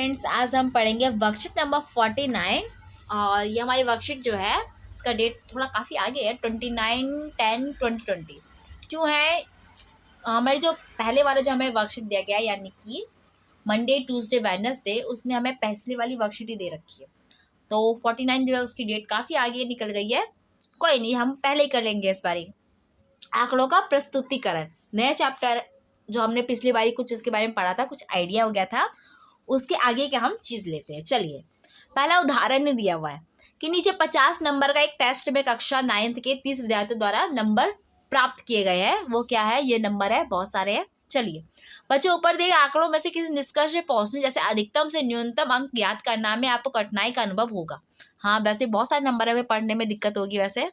Friends, आज हम पढ़ेंगे वर्कशीट नंबर 49 और ये हमारी वर्कशीट जो है इसका डेट थोड़ा काफ़ी आगे है 29/10/2020। क्यों है? हमारे जो पहले वाला जो हमें वर्कशीट दिया गया यानी कि मंडे ट्यूसडे वेडनेसडे, उसमें हमें पिछली वाली वर्कशीट ही दे रखी है। तो 49 जो है उसकी डेट काफ़ी आगे निकल गई है। कोई नहीं, हम पहले ही कर लेंगे इस बारी। आंकड़ों का प्रस्तुतिकरण, नया चैप्टर जो हमने पिछली बारी कुछ इसके बारे में पढ़ा था, कुछ आइडिया हो गया था, उसके आगे का हम चीज़ लेते हैं। चलिए, पहला उदाहरण ने दिया हुआ है कि नीचे 50 नंबर का एक टेस्ट में कक्षा 9th के 30 विद्यार्थियों द्वारा नंबर प्राप्त किए गए हैं। वो क्या है? ये नंबर है, बहुत सारे हैं। चलिए, बच्चों ऊपर दिए आंकड़ों में से किसी निष्कर्ष पे पहुंचने जैसे अधिकतम से न्यूनतम अंक ज्ञात करना में आपको कठिनाई का अनुभव होगा। हाँ, वैसे बहुत सारे नंबर हमें पढ़ने में दिक्कत होगी, वैसे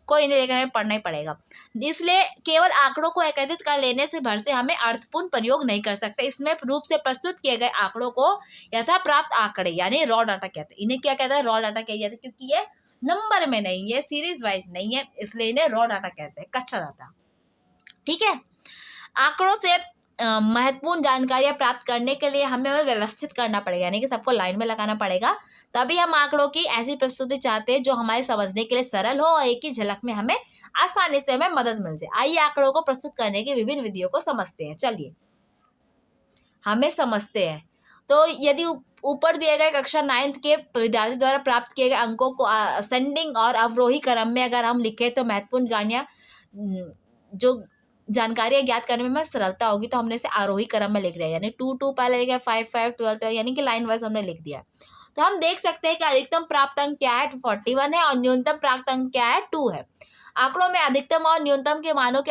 कोई नहीं, लेकिन हमें पढ़ना ही पड़ेगा। इसलिए केवल आंकड़ों को एकत्रित कर लेने से भर से हमें अर्थपूर्ण प्रयोग नहीं कर सकते। इसमें रूप से प्रस्तुत किए गए आंकड़ों को यथा प्राप्त आंकड़े यानी रॉ डाटा कहते हैं। इन्हें क्या कहते हैं? रॉ डाटा कहा जाता है, क्योंकि ये नंबर में नहीं है, सीरीज वाइज नहीं है, इसलिए इन्हें रॉ डाटा कहते हैं, कच्चा डाटा। ठीक है। आंकड़ों से महत्वपूर्ण जानकारियां प्राप्त करने के लिए हमें व्यवस्थित करना पड़ेगा, यानी कि सबको लाइन में लगाना पड़ेगा। तभी हम आंकड़ों की ऐसी प्रस्तुति चाहते हैं जो हमारे समझने के लिए सरल हो और एक ही झलक में हमें आसानी से हमें मदद मिल जाए। आइए आंकड़ों को प्रस्तुत करने की विभिन्न विधियों को समझते हैं। चलिए, हमें समझते हैं। तो यदि ऊपर दिए गए कक्षा 9th के विद्यार्थी द्वारा प्राप्त किए गए अंकों को असेंडिंग और अवरोही क्रम में अगर हम लिखें तो महत्वपूर्ण जो जानकारी ज्ञात करने में हमें सरलता होगी। तो हमने इसे आरोही क्रम में लिख दिया, यानी 2 पहले लिखा, 5 12, यानी कि लाइन वाइज हमने लिख दिया। तो हम देख सकते हैं कि अधिकतम प्राप्त अंक क्या है? 41 है, और न्यूनतम प्राप्त अंक क्या है? 2 है। आंकड़ों में अधिकतम और न्यूनतम के मानों के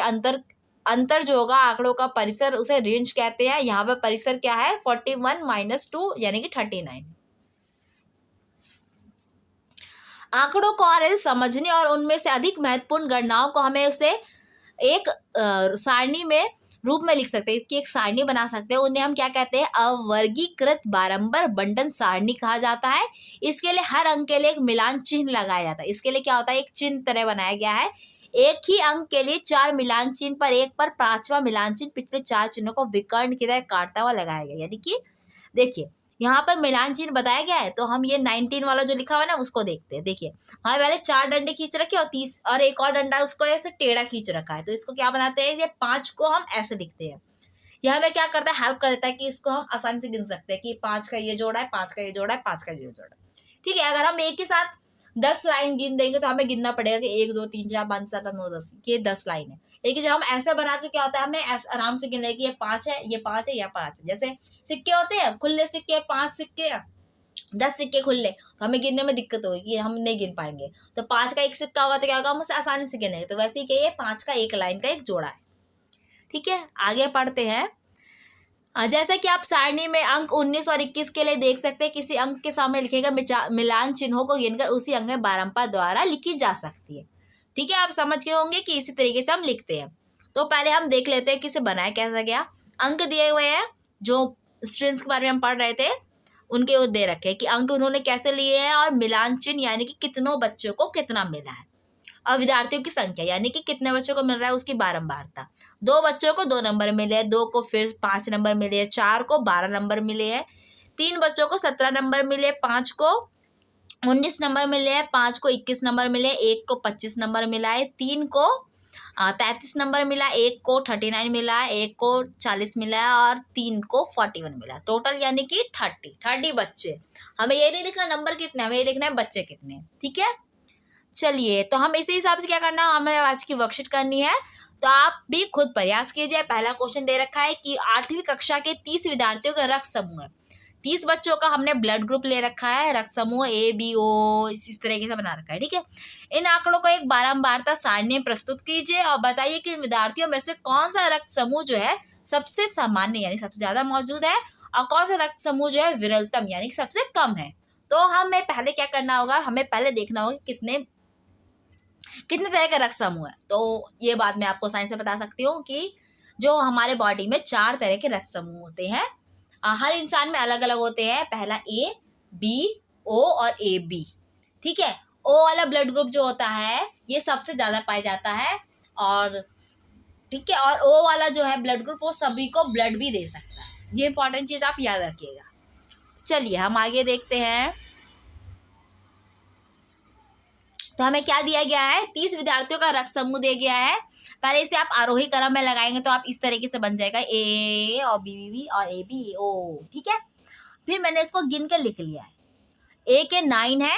अंतर जो होगा, आंकड़ों का परिसर, उसे रेंज कहते हैं। यहाँ पर परिसर क्या है? 41 - 2 यानी कि 39। आंकड़ों को और समझने और उनमें से अधिक महत्वपूर्ण गणनाओं को हमें उसे एक सारणी में रूप में लिख सकते हैं। इसकी एक सारणी बना सकते हैं। उन्हें हम क्या कहते हैं? अवर्गीकृत बारंबार बंटन सारणी कहा जाता है। इसके लिए हर अंक के लिए एक मिलान चिन्ह लगाया जाता है। इसके लिए क्या होता है? एक चिन्ह तरह बनाया गया है। एक ही अंक के लिए 4 मिलान चिन्ह पर एक पर 5वां मिलान चिन्ह पिछले 4 चिन्हों को विकर्ण की तरह काटता हुआ लगाया गया। यानी कि देखिए, यहाँ पर मिलान चिन्ह बताया गया है, तो हम ये 19 वाला जो लिखा हुआ है ना, उसको देखते हैं। देखिए, हमें पहले 4 डंडे खींच रखे और 30 और एक और डंडा उसको ऐसे टेढ़ा खींच रखा है। तो इसको क्या बनाते हैं? ये 5 को हम ऐसे लिखते हैं। यह हमें क्या करता है? हेल्प कर देता है कि इसको हम आसानी से गिन सकते हैं कि 5 का ये जोड़ा है, 5 का ये जोड़ा है, 5 का ये जोड़ा है। ठीक है। अगर हम एक के साथ 10 लाइन गिन देंगे तो हमें गिनना पड़ेगा कि 1 2 3 4 5 7 8 9 10, ये 10 लाइन है। लेकिन जब हम ऐसे बना के क्या होता है, हमें ऐसे आराम से गिन लेंगे, ये 5 है, ये 5 है, या 5 है। जैसे सिक्के होते हैं, खुले सिक्के, 5 सिक्के, 10 सिक्के खुले, तो हमें गिनने में दिक्कत होगी, हम नहीं गिन पाएंगे। तो 5 का एक सिक्का होगा तो क्या होगा? हम उसे आसानी से गिनेंगे। तो वैसे ही कि ये 5 का एक लाइन का एक जोड़ा है। ठीक है, आगे पढ़ते हैं। जैसा कि आप सारणी में अंक 19 और 21 के लिए देख सकते हैं, किसी अंक के सामने लिखेगा मिलान चिन्हों को गिनकर उसी अंक में बारंबार द्वारा लिखी जा सकती है। ठीक है, आप समझ गए होंगे कि इसी तरीके से हम लिखते हैं। तो पहले हम देख लेते हैं कि इसे बनाया कैसा गया। अंक दिए हुए हैं, जो स्ट्रिंग्स के बारे में हम पढ़ रहे थे, उनके वो दे रखे हैं कि अंक उन्होंने कैसे लिए हैं, और मिलान चिन्ह यानी कि कितनों बच्चों को कितना मिला है, और विद्यार्थियों की संख्या यानी कि कितने बच्चों को मिल रहा है उसकी बारंबारता। 2 बच्चों को 2 नंबर मिले हैं, 2 को फिर 5 नंबर मिले हैं, 4 को 12 नंबर मिले हैं, 3 बच्चों को 17 नंबर मिले, 5 को 19 नंबर मिले हैं, 5 को 21 नंबर मिले, 1 को 25 नंबर मिला है, 3 को 33 नंबर मिला, 1 को 39 मिला, 1 को 40 मिला है, और 3 को 41 मिला। टोटल यानी कि 30 बच्चे। हमें ये नहीं लिखना नंबर कितने, हमें ये लिखना है बच्चे कितने। ठीक है। चलिए, तो हम इसी हिसाब से क्या करना, हमें आज की वर्कशीट करनी है। तो आप भी खुद प्रयास कीजिए। पहला क्वेश्चन दे रखा है कि 8वीं कक्षा के 30 विद्यार्थियों का रक्त समूह है। 30 बच्चों का हमने ब्लड ग्रुप ले रखा है, रक्त समूह ABO इस तरीके से बना रखा है। ठीक है। इन आंकड़ों को एक बारंबारता सारणी में प्रस्तुत कीजिए और बताइए कि इन विद्यार्थियों में से कौन सा रक्त समूह जो है सबसे सामान्य यानी सबसे ज्यादा मौजूद है, और कौन सा रक्त समूह जो है विरलतम यानी कि सबसे कम है। तो हमें पहले क्या करना होगा, हमें पहले देखना होगा कितने तरह का रक्त समूह है। तो ये बात मैं आपको साइंस से बता सकती हूँ कि जो हमारे बॉडी में 4 तरह के रक्त समूह होते हैं। हर इंसान में अलग अलग होते हैं। पहला A, B, O और AB। ठीक है। O वाला ब्लड ग्रुप जो होता है ये सबसे ज़्यादा पाया जाता है, और ठीक है, और O वाला जो है ब्लड ग्रुप वो सभी को ब्लड भी दे सकता है। ये इंपॉर्टेंट चीज़ आप याद रखिएगा। चलिए हम आगे देखते हैं। तो हमें क्या दिया गया है, 30 विद्यार्थियों का रक्त समूह दिया गया है। पहले इसे आप आरोही क्रम में लगाएंगे तो आप इस तरीके से बन जाएगा ए और बी और ए बी ओ, ठीक है। फिर मैंने इसको गिन के लिख लिया है, ए के 9 है,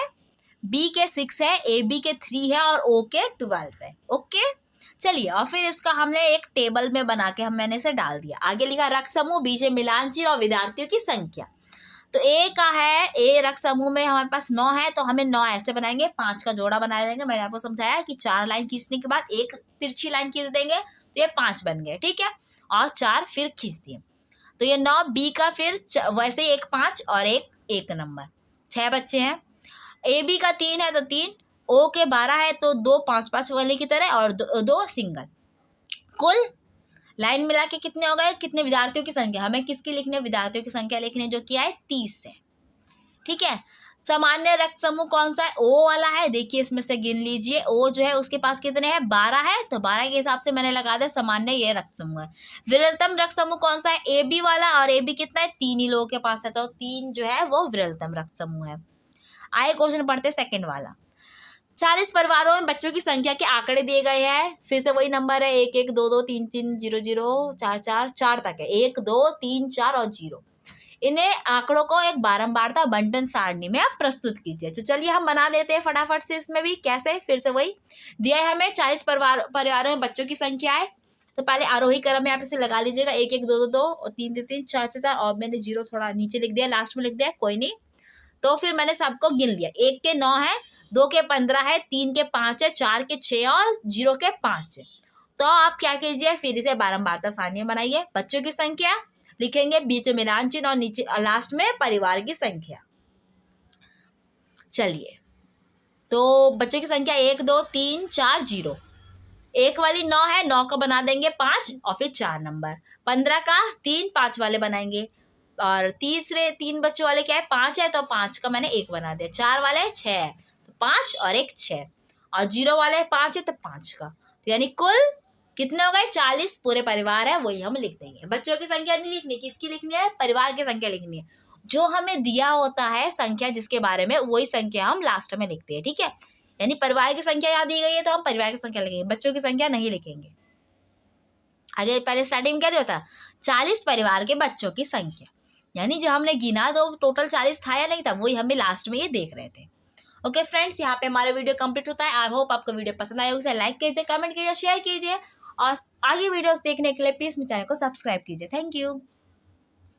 बी के 6 है, ए बी के 3 है और ओ के 12 है। ओके, चलिए और फिर इसका हमने एक टेबल में बना के मैंने इसे डाल दिया। आगे लिखा रक्त समूह, बी से मिलान चिन्ह और विद्यार्थियों की संख्या। तो ए का है, ए रक्त समूह में हमारे पास 9 है, तो हमें 9 ऐसे बनाएंगे, 5 का जोड़ा बना देंगे। मैंने आपको समझाया कि 4 लाइन खींचने के बाद एक तिरछी लाइन खींच देंगे तो ये 5 बन गए, ठीक है। और 4 फिर खींच दिए तो ये 9। बी का फिर वैसे ही 1 5 और 1 नंबर, 6 बच्चे हैं। ए बी का 3 है तो 3, ओ के 12 है तो 2 5 5 वाले की तरह और 2 सिंगल। कुल लाइन मिला के कितने हो गए, कितने विद्यार्थियों की संख्या, हमें किसकी लिखनी है, विद्यार्थियों की संख्या लिखनी है, जो कि है 30 है, ठीक है। सामान्य रक्त समूह कौन सा है, ओ वाला है। देखिए इसमें से गिन लीजिए, ओ जो है उसके पास कितने हैं, 12 है, तो 12 के हिसाब से मैंने लगा दिया सामान्य ये रक्त समूह है। विरलतम रक्त समूह कौन सा है, ए बी वाला, और ए बी कितना है, 3 ही लोगों के पास है, तो 3 जो है वो विरलतम रक्त समूह है। आए क्वेश्चन पढ़ते सेकंड वाला। 40 परिवारों में बच्चों की संख्या के आंकड़े दिए गए हैं। फिर से वही नंबर है, 1 1 2 2 3 3 0 0 4 4 4 तक है, 1 2 3 4 और 0। इन्हें आंकड़ों को एक बारंबारता बंटन सारणी में आप प्रस्तुत कीजिए। तो चलिए हम बना देते हैं फटाफट से। इसमें भी कैसे, फिर से वही दिया है हमें, 40 परिवारों में बच्चों की संख्या है। तो पहले आरोही क्रम में आप इसे लगा लीजिएगा, 1 1 2 2 2 और 3 3 3 4 4 4, और मैंने 0 थोड़ा नीचे लिख दिया, लास्ट में लिख दिया, कोई नहीं। तो फिर मैंने सबको गिन लिया, 1 के 9 है, 2 के 15 है, 3 के 5 है, 4 के 6 और 0 के 5 है। तो आप क्या कीजिए, फिर इसे बारंबारता सारणी बनाइए। बच्चों की संख्या लिखेंगे, बीच में मिलान चिन्ह और नीचे लास्ट में परिवार की संख्या। चलिए तो बच्चों की संख्या 1 2 3 4 0। एक वाली 9 है, 9 का बना देंगे 5 और फिर 4 नंबर। 15 का 3 5 वाले बनाएंगे, और तीसरे 3 बच्चों वाले क्या है, 5 है, तो 5 का मैंने 1 बना दिया। 4 वाले 6 है तो 5 और 1 6, और 0 वाले 5 है तो 5 का, तो यानी कुल कितने हो गए, 40 पूरे परिवार है, वही हम लिख देंगे। बच्चों की संख्या नहीं लिखनी, किसकी लिखनी है, परिवार की संख्या लिखनी है। जो हमें दिया होता है संख्या जिसके बारे में, वही संख्या हम लास्ट में लिखते हैं, ठीक है। यानी परिवार की संख्या यहाँ दी गई है तो हम परिवार की संख्या लिखेंगे, बच्चों की संख्या नहीं लिखेंगे। आगे पहले स्टार्टिंग में क्या दिया था, 40 परिवार के बच्चों की संख्या, यानी जो हमने गिना तो टोटल 40 था या नहीं था, वही हमें लास्ट में ये देख रहे थे। ओके फ्रेंड्स, यहाँ पे हमारा वीडियो कंप्लीट होता है। आई होप आपको वीडियो पसंद आया, उसे लाइक कीजिए, कमेंट कीजिए, शेयर कीजिए, और आगे वीडियोस देखने के लिए प्लीज मेरे चैनल को सब्सक्राइब कीजिए। Thank you.